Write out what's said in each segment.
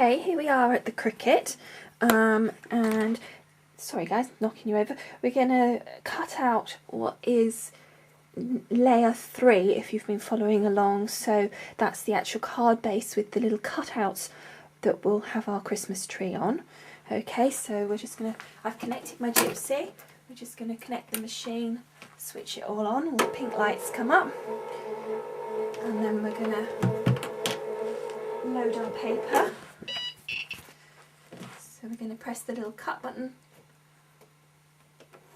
Okay, here we are at the Cricut, and sorry guys, knocking you over. We're going to cut out what is layer 3 if you've been following along. So that's the actual card base with the little cutouts that we'll have our Christmas tree on. Okay, so we're just going to, I've connected my Gypsy. We're just going to connect the machine, switch it all on, all the pink lights come up, and then we're going to load our paper. So we're going to press the little cut button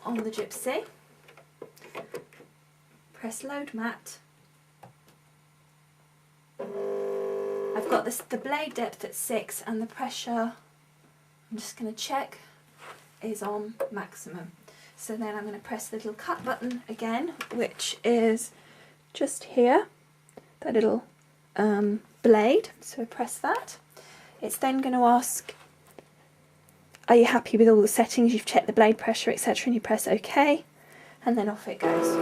on the Gypsy, press load mat. I've got the blade depth at 6 and the pressure, I'm just going to check, is on maximum. So then I'm going to press the little cut button again, which is just here, that little blade, so press that. It's then going to ask, are you happy with all the settings? You've checked the blade pressure, etc., and you press OK, and then off it goes.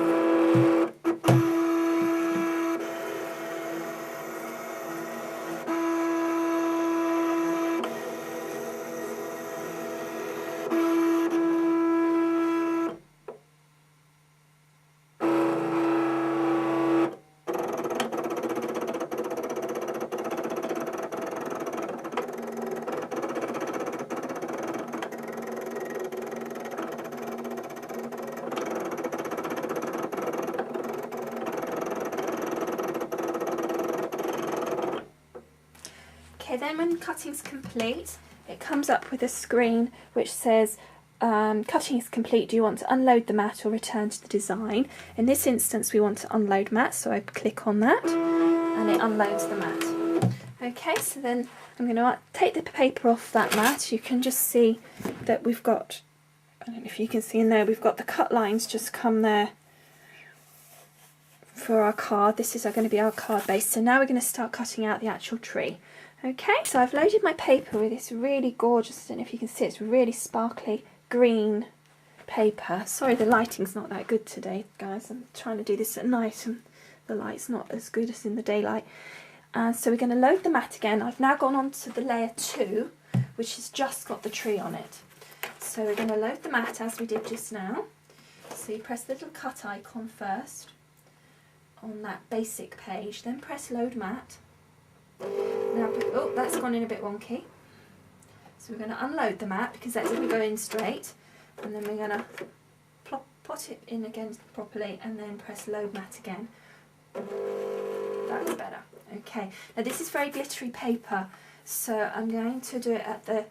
Okay, then when cutting's complete, it comes up with a screen which says cutting is complete, do you want to unload the mat or return to the design? In this instance we want to unload mat, so I click on that and it unloads the mat. Okay, so then I'm going to take the paper off that mat. You can just see that we've got, I don't know if you can see in there, we've got the cut lines just come there for our card. This is going to be our card base. So now we're going to start cutting out the actual tree. Okay, so I've loaded my paper with this really gorgeous, I don't know if you can see, it's really sparkly green paper. Sorry the lighting's not that good today guys, I'm trying to do this at night and the light's not as good as in the daylight. So we're going to load the mat again. I've now gone on to the layer 2, which has just got the tree on it. So we're going to load the mat as we did just now. So you press the little cut icon first on that basic page, then press load mat. Now, oh, that's gone in a bit wonky. So we're going to unload the mat because that didn't go in straight, and then we're going to pot it in again properly and then press load mat again. That's better. Okay, now this is very glittery paper, so I'm going to do it at the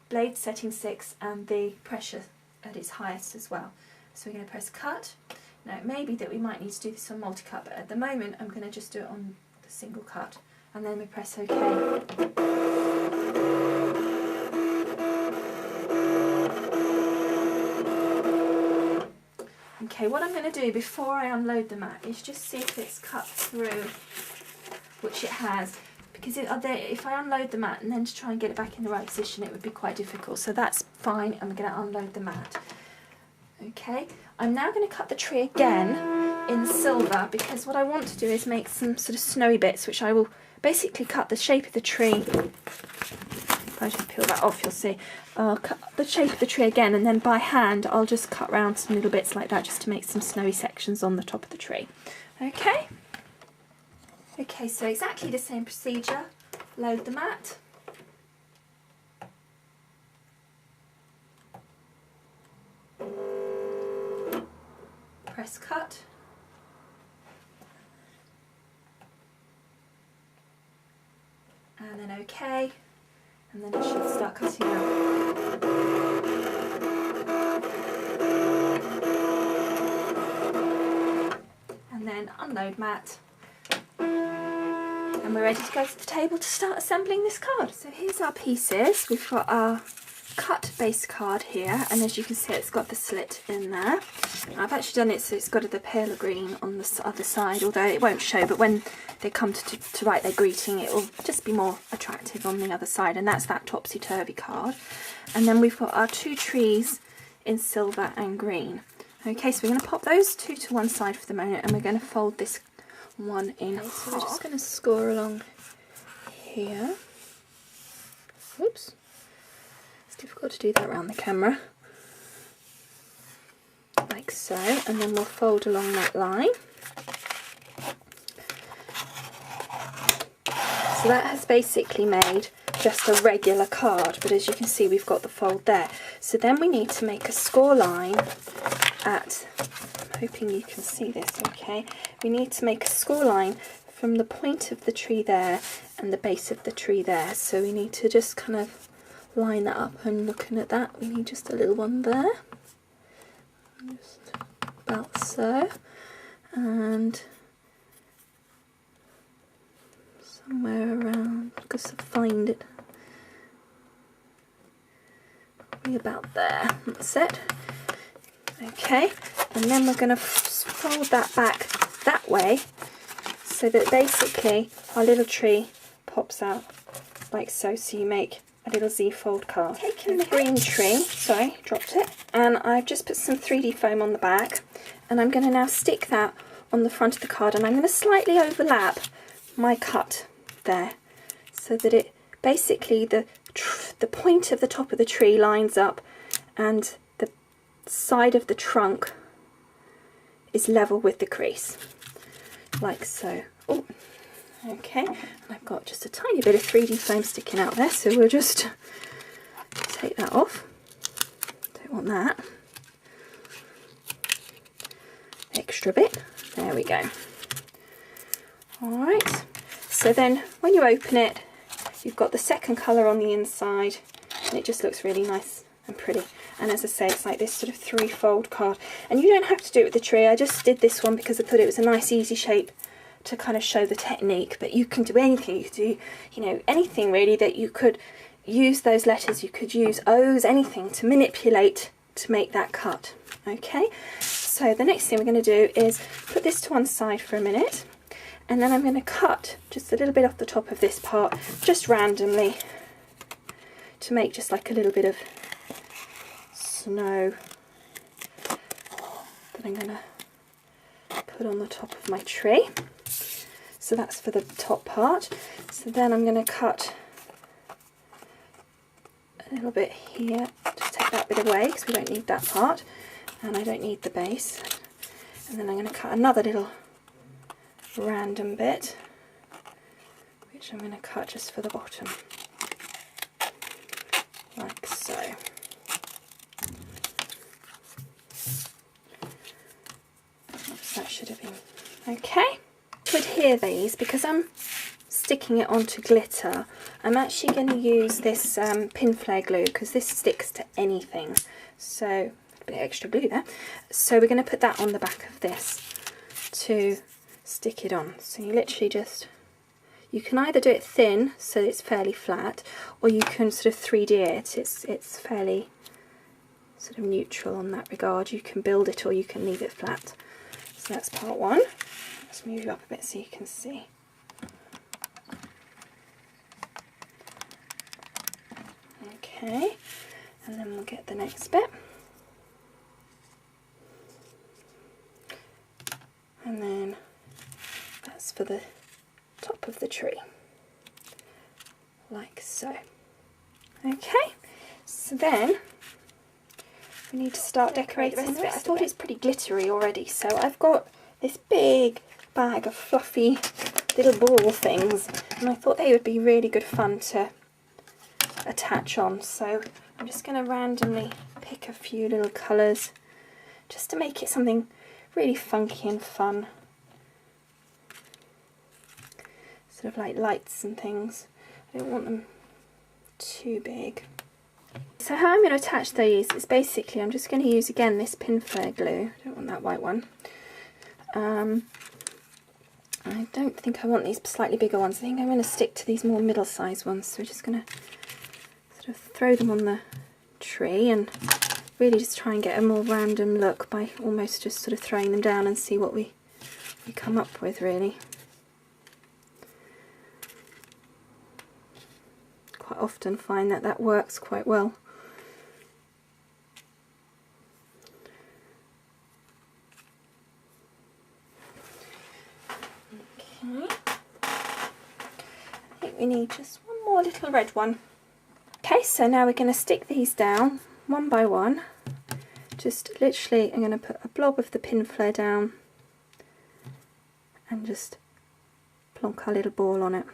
blade setting 6 and the pressure at its highest as well. So we're going to press cut. Now it may be that we might need to do this on multi-cut, but at the moment I'm going to just do it on the single cut, and then we press OK. Okay, what I'm going to do before I unload the mat is just see if it's cut through, which it has, because if I unload the mat and then to try and get it back in the right position it would be quite difficult, so that's fine. I'm going to unload the mat. Okay, I'm now going to cut the tree again in silver, because what I want to do is make some sort of snowy bits, which I will basically cut the shape of the tree. If I just peel that off, you'll see. I'll cut the shape of the tree again, and then by hand I'll just cut round some little bits like that just to make some snowy sections on the top of the tree. Okay? Okay, so exactly the same procedure. Load the mat. Press cut. And then OK, and then it should start cutting out. And then unload mat. And we're ready to go to the table to start assembling this card. So here's our pieces. We've got our cut base card here, and as you can see it's got the slit in there. I've actually done it so it's got the paler green on the other side, although it won't show, but when they come to write their greeting it will just be more attractive on the other side, and that's that topsy-turvy card. And then we've got our 2 trees in silver and green. Okay, so we're going to pop those 2 to one side for the moment, and we're going to fold this one in half. So we're just going to score along here. Oops, it's difficult to do that around the camera. Like so, and then we'll fold along that line. So that has basically made just a regular card, but as you can see we've got the fold there. So then we need to make a score line at, I'm hoping you can see this okay, we need to make a score line from the point of the tree there and the base of the tree there. So we need to just kind of line that up, and looking at that we need just a little one there, just about so, and somewhere around, because I find it probably about there. That's it. Okay, and then we're going to fold that back that way so that basically our little tree pops out like so. So you make a little Z-fold card. Taking the green tree, sorry, dropped it, and I've just put some 3D foam on the back, and I'm going to now stick that on the front of the card, and I'm going to slightly overlap my cut there so that it basically the point of the top of the tree lines up and the side of the trunk is level with the crease, like so. Oh, okay, and I've got just a tiny bit of 3D foam sticking out there, so we'll just take that off. Don't want that extra bit. There we go. Alright, so then when you open it, you've got the second colour on the inside, and it just looks really nice and pretty. And as I say, it's like this sort of 3-fold card, and you don't have to do it with the tree. I just did this one because I thought it was a nice easy shape to kind of show the technique, but you can do anything. You could do, you know, anything really that you could use those letters, you could use O's, anything to manipulate to make that cut. Okay, so the next thing we're going to do is put this to one side for a minute, and then I'm going to cut just a little bit off the top of this part, just randomly, to make just like a little bit of snow that I'm going to put on the top of my tree. So that's for the top part. So then I'm going to cut a little bit here, just take that bit away because we don't need that part, and I don't need the base. And then I'm going to cut another little random bit, which I'm going to cut just for the bottom, like so. Oops, that should have been okay. To adhere these, because I'm sticking it onto glitter, I'm actually going to use this pin flare glue, because this sticks to anything. So a bit of extra glue there. So we're going to put that on the back of this to stick it on. So you literally just, you can either do it thin so it's fairly flat, or you can sort of 3D it. It's fairly sort of neutral on that regard. You can build it or you can leave it flat. So that's part one. Let's move you up a bit so you can see. Okay, and then we'll get the next bit. And then that's for the top of the tree, like so. Okay, so then we need to start decorating the rest. I thought it's pretty glittery already, so I've got this big bag of fluffy little ball things, and I thought they would be really good fun to attach on. So I'm just going to randomly pick a few little colours just to make it something really funky and fun, sort of like lights and things. I don't want them too big. So how I'm going to attach these is basically I'm just going to use again this pin flare glue. I don't want that white one. I don't think I want these slightly bigger ones. I think I'm going to stick to these more middle-sized ones. So we're just going to sort of throw them on the tree and really just try and get a more random look by almost just sort of throwing them down and see what we come up with, really. Quite often find that that works quite well. Okay, I think we need just one more little red one. Okay, so now we're going to stick these down one by one. Just literally, I'm going to put a blob of the pin flare down and just plonk our little ball on it.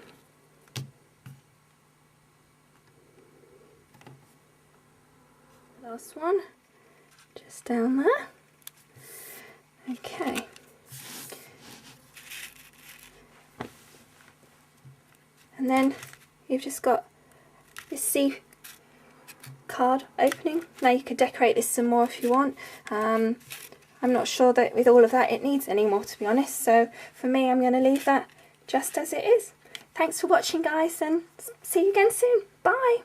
Last one, just down there. Okay. And then you've just got this C card opening. Now you could decorate this some more if you want. I'm not sure that with all of that it needs any more, to be honest, so for me I'm going to leave that just as it is. Thanks for watching, guys, and see you again soon. Bye!